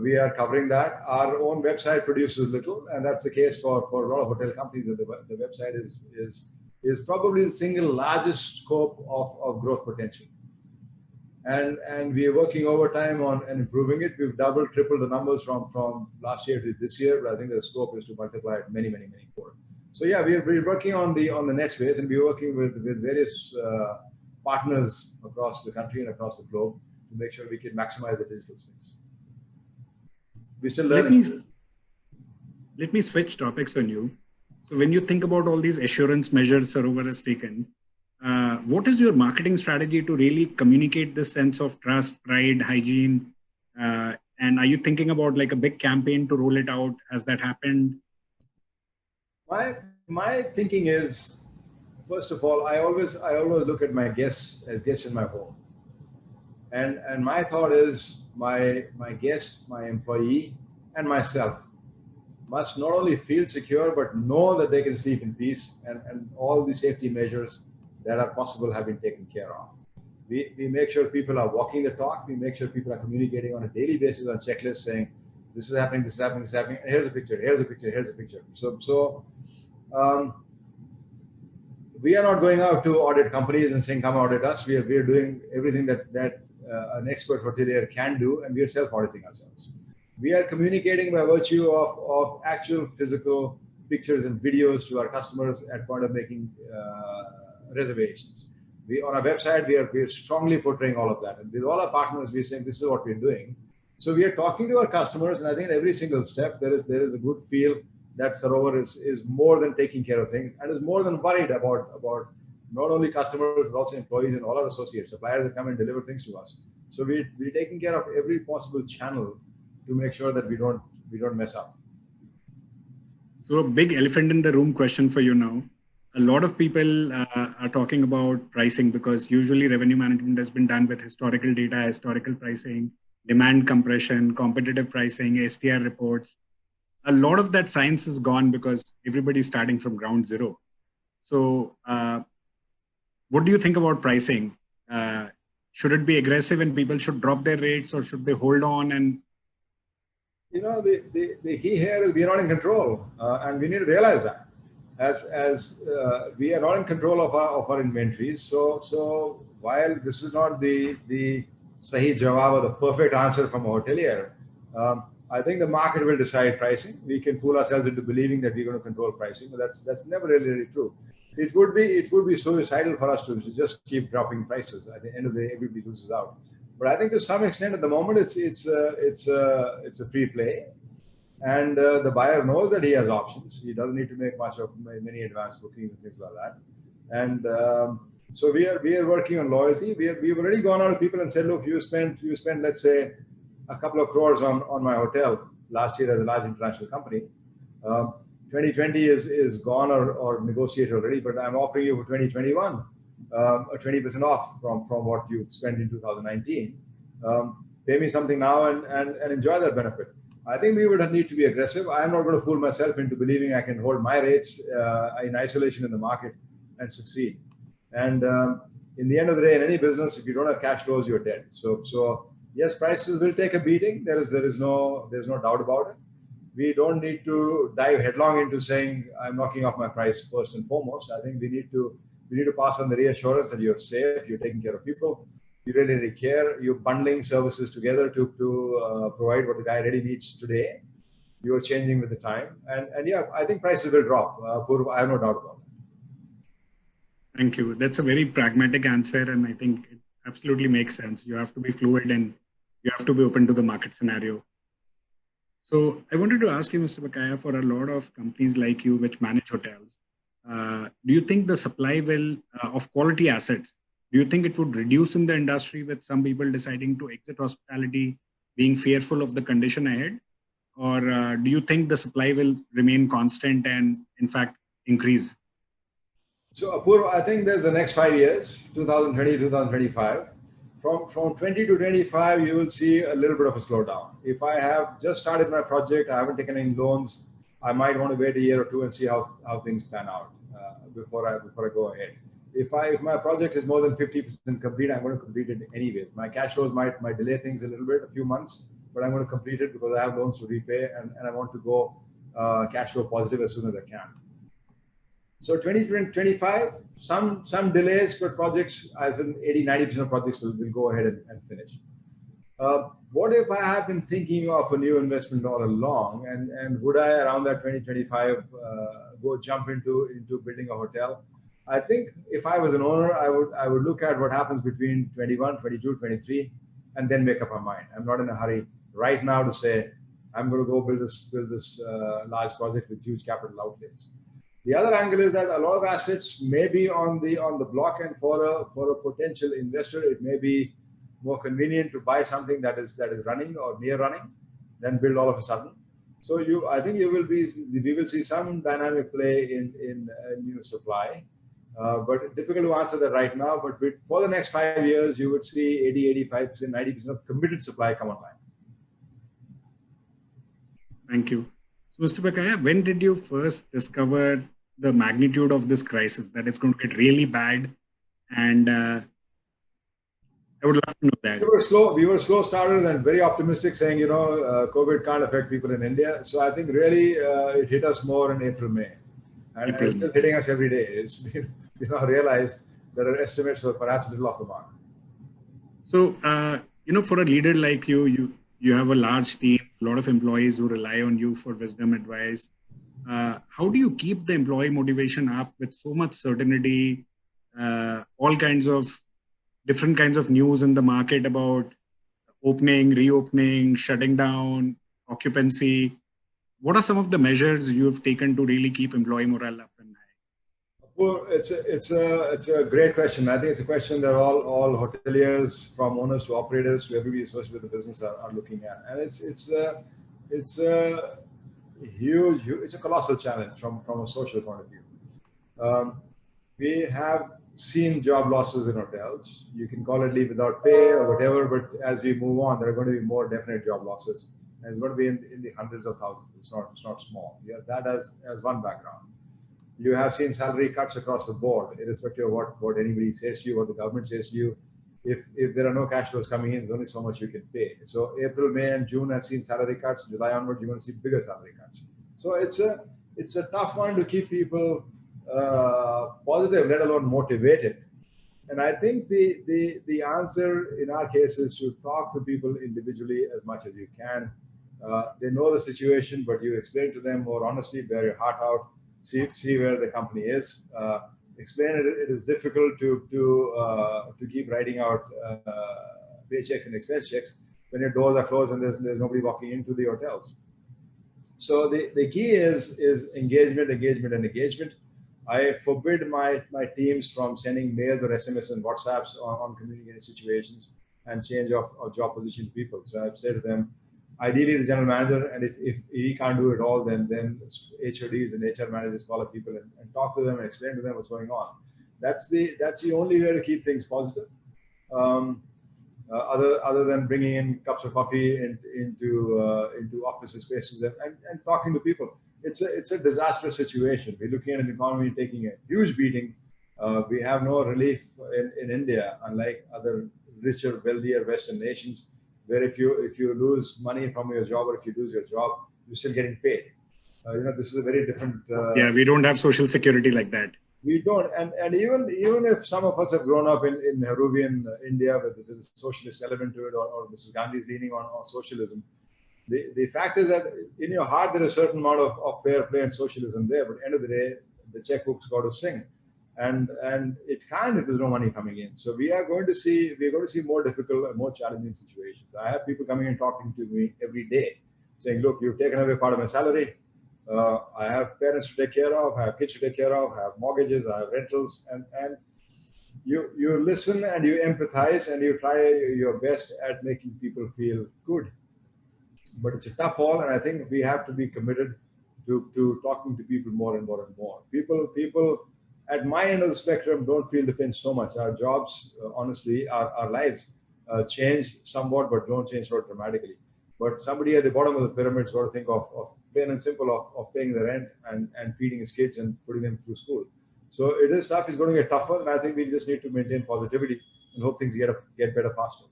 We are covering that. Our own website produces little, and that's the case for a lot of hotel companies. That the website is probably the single largest scope of growth potential. And we are working overtime on improving it. We've doubled, tripled the numbers from last year to this year, but I think the scope is to multiply it many more. So yeah, we're working on the net space, and we're working with various partners across the country and across the globe to make sure we can maximize the digital space. We still learning. Let me switch topics on you. So when you think about all these assurance measures Sarovar has taken, what is your marketing strategy to really communicate this sense of trust, pride, hygiene? And are you thinking about like a big campaign to roll it out? Has that happened? My thinking is, first of all, I always look at my guests as guests in my home. And my thought is my guest, my employee, and myself must not only feel secure, but know that they can sleep in peace, and all the safety measures that are possible have been taken care of. We make sure people are walking the talk. We make sure people are communicating on a daily basis on checklists saying, this is happening, this is happening, this is happening, and here's a picture, here's a picture, here's a picture. So we are not going out to audit companies and saying, come audit us. We are doing everything that an expert hotelier can do, and we are self-auditing ourselves. We are communicating by virtue of actual physical pictures and videos to our customers at point of making reservations. On our website, we are strongly portraying all of that. And with all our partners, we're saying this is what we're doing. So we are talking to our customers, and I think at every single step, there is a good feel that Sarovar is more than taking care of things and is more than worried about not only customers, but also employees and all our associates, suppliers that come and deliver things to us. So we're taking care of every possible channel to make sure that we don't mess up. So a big elephant in the room question for you now. A lot of people are talking about pricing because usually revenue management has been done with historical data, historical pricing, demand compression, competitive pricing, STR reports. A lot of that science is gone because everybody's starting from ground zero. So what do you think about pricing? Should it be aggressive and people should drop their rates, or should they hold on? And the key here is we are not in control, and we need to realize that. As we are not in control of our inventories. So while this is not the Sahi Jawab or the perfect answer from a hotelier, I think the market will decide pricing. We can fool ourselves into believing that we're going to control pricing, but that's never really true. It would be suicidal for us to just keep dropping prices. At the end of the day, everybody loses out. But I think to some extent, at the moment, it's a free play. And the buyer knows that he has options. He doesn't need to make many advanced bookings and things like that. And so we are working on loyalty. We've already gone out to people and said, look, you spent let's say a couple of crores on my hotel last year as a large international company. 2020 is gone or negotiated already, but I'm offering you for 2021 a 20% off from what you spent in 2019. Pay me something now and enjoy that benefit. I think we would need to be aggressive. I'm not going to fool myself into believing I can hold my rates in isolation in the market and succeed. And in the end of the day, in any business, if you don't have cash flows, you're dead. So yes, prices will take a beating. There's no doubt about it. We don't need to dive headlong into saying I'm knocking off my price first and foremost. I think we need to pass on the reassurance that you're safe, you're taking care of people. You really care. You're bundling services together to provide what the guy really needs today. You're changing with the time, and yeah, I think prices will drop. I have no doubt about that. Thank you. That's a very pragmatic answer, and I think it absolutely makes sense. You have to be fluid and you have to be open to the market scenario. So I wanted to ask you, Mr. Bakaya, for a lot of companies like you which manage hotels, do you think the supply of quality assets, do you think it would reduce in the industry with some people deciding to exit hospitality, being fearful of the condition ahead? Or do you think the supply will remain constant and, in fact, increase? So, Apurva, I think there's the next 5 years, 2020, 2025. From 20 to 25, you will see a little bit of a slowdown. If I have just started my project, I haven't taken any loans, I might want to wait a year or two and see how things pan out before I go ahead. If my project is more than 50% complete, I'm going to complete it anyways. My cash flows might delay things a little bit, a few months, but I'm going to complete it because I have loans to repay and I want to go cash flow positive as soon as I can. So 2025, some delays, but projects, I think 80-90% of projects will go ahead and finish. What if I have been thinking of a new investment all along, and would I around that 2025 go jump into building a hotel? I think if I was an owner, I would look at what happens between 21, 22, 23, and then make up my mind. I'm not in a hurry right now to say I'm going to go build this large project with huge capital outlays. The other angle is that a lot of assets may be on the block, and for a potential investor, it may be more convenient to buy something that is running or near running than build all of a sudden. So I think we will see some dynamic play in new supply. But difficult to answer that right now. But for the next 5 years, you would see 80, 85%, 90% of committed supply come online. Thank you. So, Mr. Bakaya, when did you first discover the magnitude of this crisis, that it's going to get really bad? And I would love to know that. We were slow starters and very optimistic, saying, COVID can't affect people in India. So I think really it hit us more in April, May. And it's still hitting us every day. We now realize that our estimates were perhaps a little off the mark. So, for a leader like you have a large team, a lot of employees who rely on you for wisdom advice. How do you keep the employee motivation up with so much certainty, all kinds of different kinds of news in the market about opening, reopening, shutting down, occupancy? What are some of the measures you have taken to really keep employee morale up and high? Well, it's a great question. I think it's a question that all hoteliers, from owners to operators to everybody associated with the business, are looking at, and it's a huge, it's a colossal challenge from a social point of view. We have seen job losses in hotels. You can call it leave without pay or whatever, but as we move on, there are going to be more definite job losses, and it's going to be in the hundreds of thousands. It's not small. Yeah, that as one background. You have seen salary cuts across the board, irrespective of what anybody says to you, what the government says to you. If there are no cash flows coming in, there's only so much you can pay. So April, May, and June have seen salary cuts. July onward, you're going to see bigger salary cuts. So it's a tough one to keep people positive, let alone motivated. And I think the answer in our case is to talk to people individually as much as you can. They know the situation, but you explain to them more honestly, bear your heart out, see where the company is. Explain it is difficult to keep writing out paychecks and expense checks when your doors are closed and there's nobody walking into the hotels. So the key is engagement, engagement, and engagement. I forbid my teams from sending mails or SMS and WhatsApps on communicating situations and change of job position to people. So I've said to them, ideally the general manager, and if he can't do it all, then HODs and HR managers call up people and talk to them and explain to them what's going on. That's the only way to keep things positive. Other than bringing in cups of coffee into offices, spaces, and talking to people. It's a disastrous situation. We're looking at an economy taking a huge beating. We have no relief in India, unlike other richer, wealthier Western nations, where if you lose money from your job or if you lose your job, you're still getting paid. This is a very different. Yeah, we don't have social security like that. We don't, and even if some of us have grown up in Nehruvian India with the socialist element to it, or Mrs. Gandhi's leaning on socialism, the fact is that in your heart there is a certain amount of fair play and socialism there, but at the end of the day, the checkbook's got to sing, and it can't if there's no money coming in. So we're going to see more difficult and more challenging situations. I have people coming and talking to me every day, saying, "Look, you've taken away part of my salary. I have parents to take care of, I have kids to take care of, I have mortgages, I have rentals," and you listen and you empathize and you try your best at making people feel good. But it's a tough haul, and I think we have to be committed to talking to people more and more and more. People at my end of the spectrum don't feel the pinch so much. Our jobs, honestly, our lives change somewhat, but don't change so dramatically. But somebody at the bottom of the pyramid has got to think of plain and simple of paying the rent and feeding his kids and putting them through school. So it is tough. It's going to get tougher, and I think we just need to maintain positivity and hope things get better faster.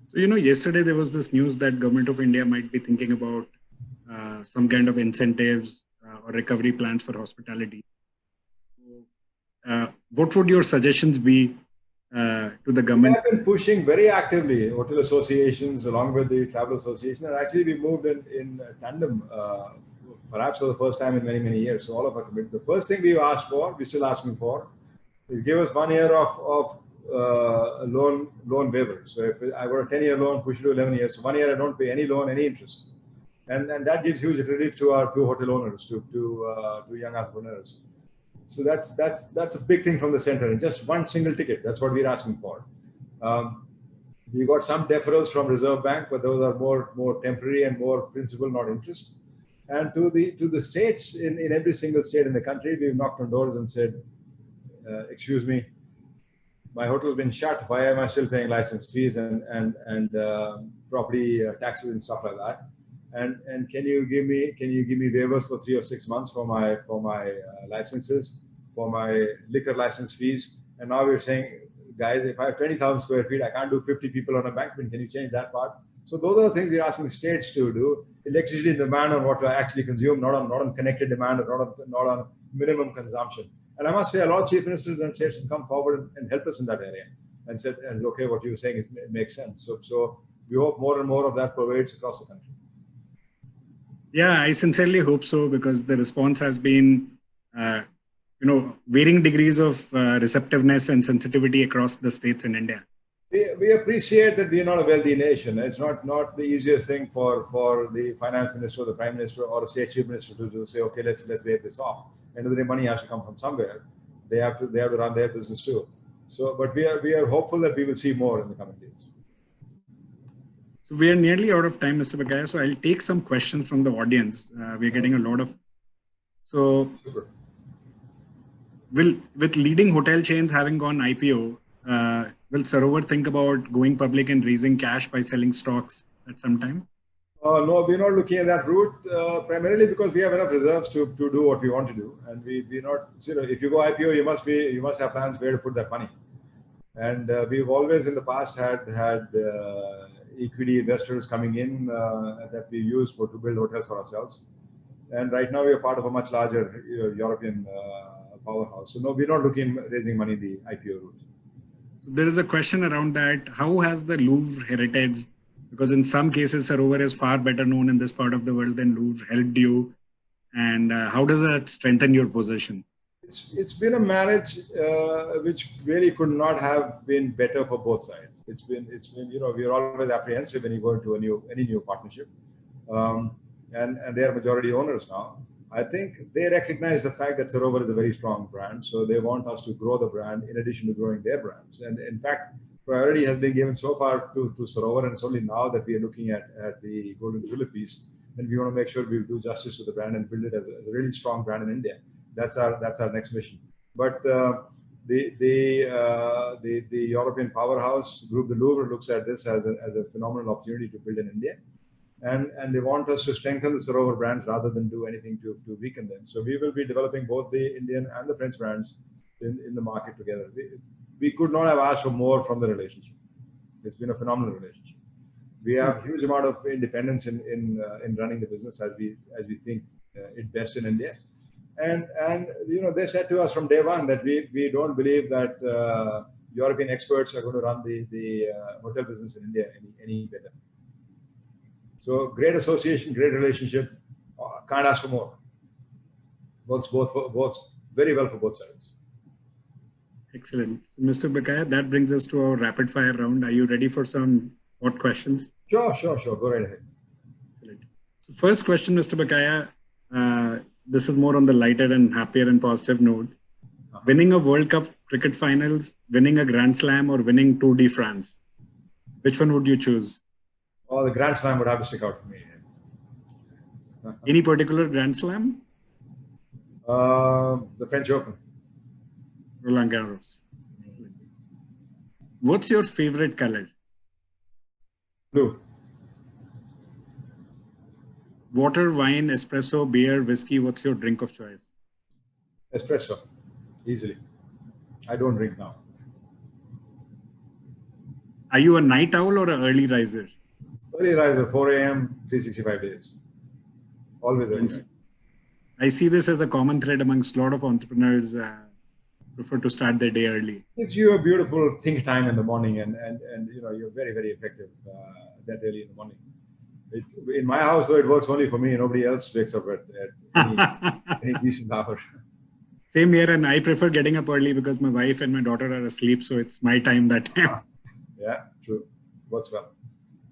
So, yesterday there was this news that Government of India might be thinking about some kind of incentives or recovery plans for hospitality. What would your suggestions be to the government? We have been pushing very actively, hotel associations along with the travel association, and actually we moved in tandem, perhaps for the first time in many, many years. So all of our commitment. The first thing we've asked for, we're still asking for, is give us 1 year of loan waiver. So if I got a 10-year loan, push it to 11 years. So 1 year I don't pay any loan, any interest, and that gives huge relief to our hotel owners, to young entrepreneurs. So that's a big thing from the center, and just one single ticket. That's what we're asking for. We got some deferrals from Reserve Bank, but those are more temporary and more principal, not interest. And to the states, in every single state in the country, we've knocked on doors and said, excuse me, my hotel's been shut. Why am I still paying license fees and property taxes and stuff like that? And can you give me waivers for 3 or 6 months for my licenses, for my liquor license fees? And now we're saying, guys, if I have 20,000 square feet, I can't do 50 people on a banquet. Can you change that part? So those are the things we're asking states to do. Electricity demand on what I actually consume, not on connected demand, or not on minimum consumption. And I must say, a lot of chief ministers and states can come forward and help us in that area. and said, and okay, what you're saying makes sense. So we hope more and more of that pervades across the country. Yeah, I sincerely hope so, because the response has been, varying degrees of receptiveness and sensitivity across the states in India. We appreciate that we are not a wealthy nation. It's not the easiest thing for the finance minister or the prime minister or a state chief minister to say, okay, let's wave this off. End of the day, money has to come from somewhere. They have to run their business too. So, but we are hopeful that we will see more in the coming days. So we are nearly out of time, Mr. Bakaya. So I'll take some questions from the audience. We're getting a lot of. So, Super. with leading hotel chains having gone IPO, will Sarovar think about going public and raising cash by selling stocks at some time? No, we're not looking at that route, primarily because we have enough reserves to do what we want to do, and we're not. If you go IPO, you must have plans where to put that money. And we've always in the past had equity investors coming in that we use to build hotels for ourselves. And right now we are part of a much larger European powerhouse. So no, we're not looking raising money the IPO route. So there is a question around that. How has the Louvre heritage, because in some cases Sarovar is far better known in this part of the world than Louvre, helped you, and how does that strengthen your position? It's been a marriage which really could not have been better for both sides. It's been we are always apprehensive when you go into any new partnership, and they are majority owners now. I think they recognize the fact that Sarovar is a very strong brand, so they want us to grow the brand in addition to growing their brands. And in fact, priority has been given so far to Sarovar, and it's only now that we are looking at the Golden Tulip piece, and we want to make sure we do justice to the brand and build it as a really strong brand in India. That's our next mission. But the European powerhouse group, the Louvre, looks at this as a phenomenal opportunity to build in India. And they want us to strengthen the Sarovar brands rather than do anything to weaken them. So we will be developing both the Indian and the French brands in the market together. We could not have asked for more from the relationship. It's been a phenomenal relationship. We have a huge amount of independence in running the business as we think it best in India. And they said to us from day one that we don't believe that European experts are going to run the hotel business in India any better. So great association, great relationship. Can't ask for more. Works very well for both sides. Excellent. So, Mr. Bakaya, that brings us to our rapid fire round. Are you ready for some hot questions? Sure. Go right ahead. Excellent. So first question, Mr. Bakaya, this is more on the lighter and happier and positive note. Winning a World Cup cricket finals, winning a Grand Slam, or winning Tour de France? Which one would you choose? Oh, the Grand Slam would have to stick out for me. Any particular Grand Slam? The French Open. Roland Garros. What's your favorite color? Blue. Water, wine, espresso, beer, whiskey. What's your drink of choice? Espresso. Easily. I don't drink now. Are you a night owl or an early riser? Early riser, 4 a.m., 365 days. Always early. I see this as a common thread amongst a lot of entrepreneurs prefer to start their day early. Gives you a beautiful think time in the morning, and you're very, very effective that early in the morning. In my house, though, it works only for me. Nobody else wakes up at any decent hour. Same here, and I prefer getting up early because my wife and my daughter are asleep, so it's my time that time. Yeah, true. Works well.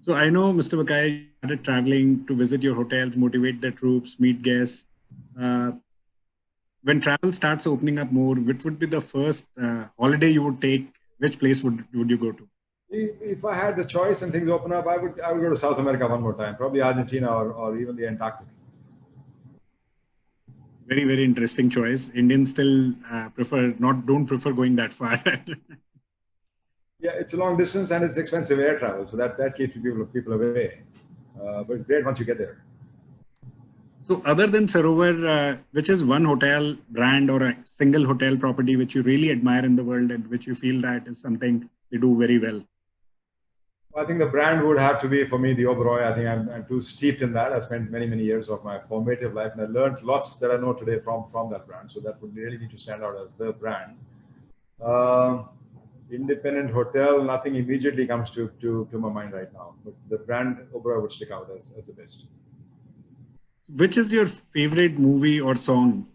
So I know, Mr. Bakaya, you started traveling to visit your hotels, motivate the troops, meet guests. When travel starts opening up more, which would be the first holiday you would take? Which place would you go to? If I had the choice and things open up, I would go to South America one more time, probably Argentina or even the Antarctic. Very, very interesting choice. Indians still don't prefer going that far. Yeah, it's a long distance and it's expensive air travel, so that keeps people away. But it's great once you get there. So other than Sarovar, which is one hotel brand or a single hotel property which you really admire in the world and which you feel that is something they do very well? I think the brand would have to be, for me, the Oberoi. I think I'm too steeped in that. I spent many, many years of my formative life, and I learned lots that I know today from that brand. So that would really need to stand out as the brand. independent hotel, nothing immediately comes to my mind right now. But the brand Oberoi would stick out as the best. Which is your favorite movie or song?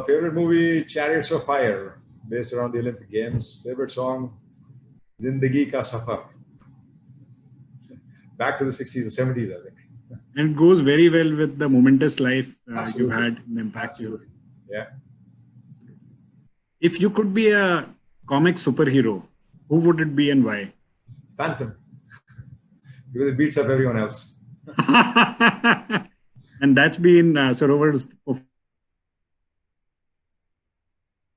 Favorite movie, Chariots of Fire, based around the Olympic Games. Favorite song, Zindagi Ka Safar. Back to the 60s or 70s, I think. And it goes very well with the momentous life you Absolutely. had and impact Absolutely. Yeah. If you could be a comic superhero, who would it be and why? Phantom. Because it beats up everyone else. And that's been Sarovar's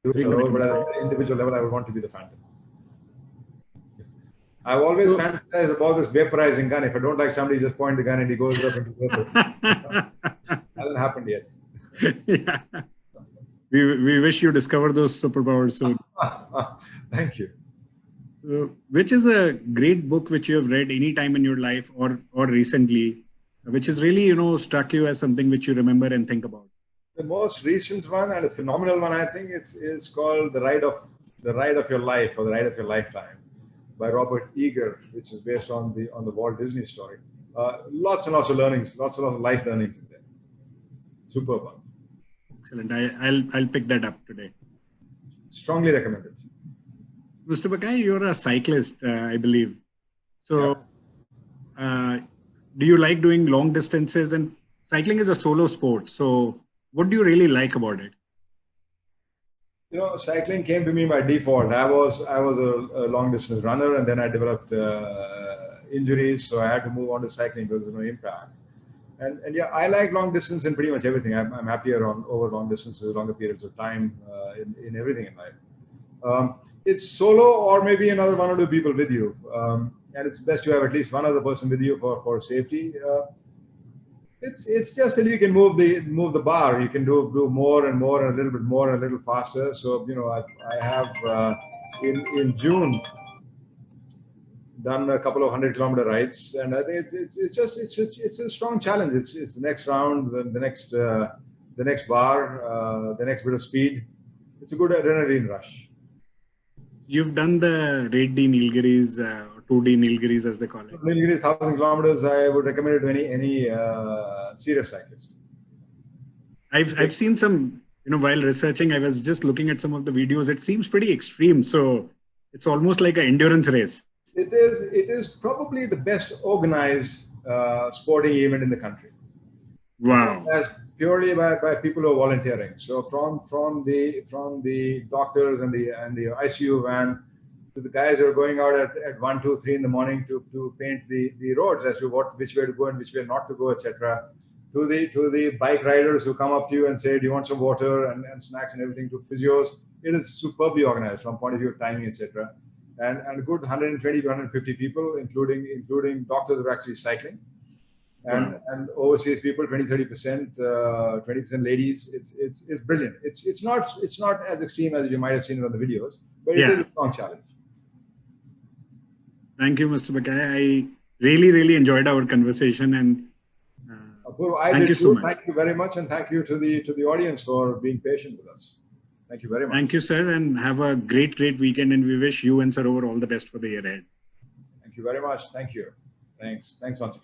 Sarovar, but at an individual level, I would want to be the Phantom. I've always fantasized about this vaporizing gun. If I don't like somebody, just point the gun and he goes up into vapor. Hasn't happened yet. Yeah. We wish you discover those superpowers soon. Thank you. So, which is a great book which you have read any time in your life or recently, which has really struck you as something which you remember and think about? The most recent one and a phenomenal one, I think, it's called The Ride of Your Life or The Ride of Your Lifetime by Robert Eager, which is based on the Walt Disney story. Lots and lots of learnings, lots of life learnings in there. Superb one. Excellent. I'll pick that up today. Strongly recommended. Mr. Bakaya, you're a cyclist, I believe. So, do you like doing long distances? And cycling is a solo sport. So, what do you really like about it? Cycling came to me by default. I was a long distance runner, and then I developed injuries, so I had to move on to cycling because there's no impact. And yeah, I like long distance in pretty much everything. I'm happier over long distances, longer periods of time in everything in life. It's solo or maybe another one or two people with you, and it's best to have at least one other person with you for safety. It's just that you can move the bar. You can do more and more and a little bit more and a little faster. So I have in June done a couple of 100-kilometer rides, and I think it's a strong challenge. It's the next round, the next bar, the next bit of speed. It's a good adrenaline rush. You've done the RateGain Nilgiris, 2D Nilgiris as they call it. Nilgiris 1,000 kilometers. I would recommend it to any serious cyclist. I've seen some. While researching, I was just looking at some of the videos. It seems pretty extreme. So it's almost like an endurance race. It is probably the best organized sporting event in the country. Wow! As purely by people who are volunteering. So from the doctors and the ICU van to the guys who are going out at 1, 2, 3 in the morning to paint the roads as to which way to go and which way not to go, etc. To the bike riders who come up to you and say, do you want some water and snacks and everything, to physios. It is superbly organized from point of view of timing, etc. And a good 120 to 150 people, including doctors who are actually cycling. And overseas people, 20-30%, 20% ladies. It's brilliant. It's not as extreme as you might have seen it on the videos, but it is a strong challenge. Thank you, Mr. Bakaya. I really enjoyed our conversation, and thank you so much. Thank you very much, and thank you to the audience for being patient with us. Thank you very much. Thank you, sir, and have a great weekend. And we wish you and Sarovar all the best for the year ahead. Thank you very much. Thank you. Thanks once again.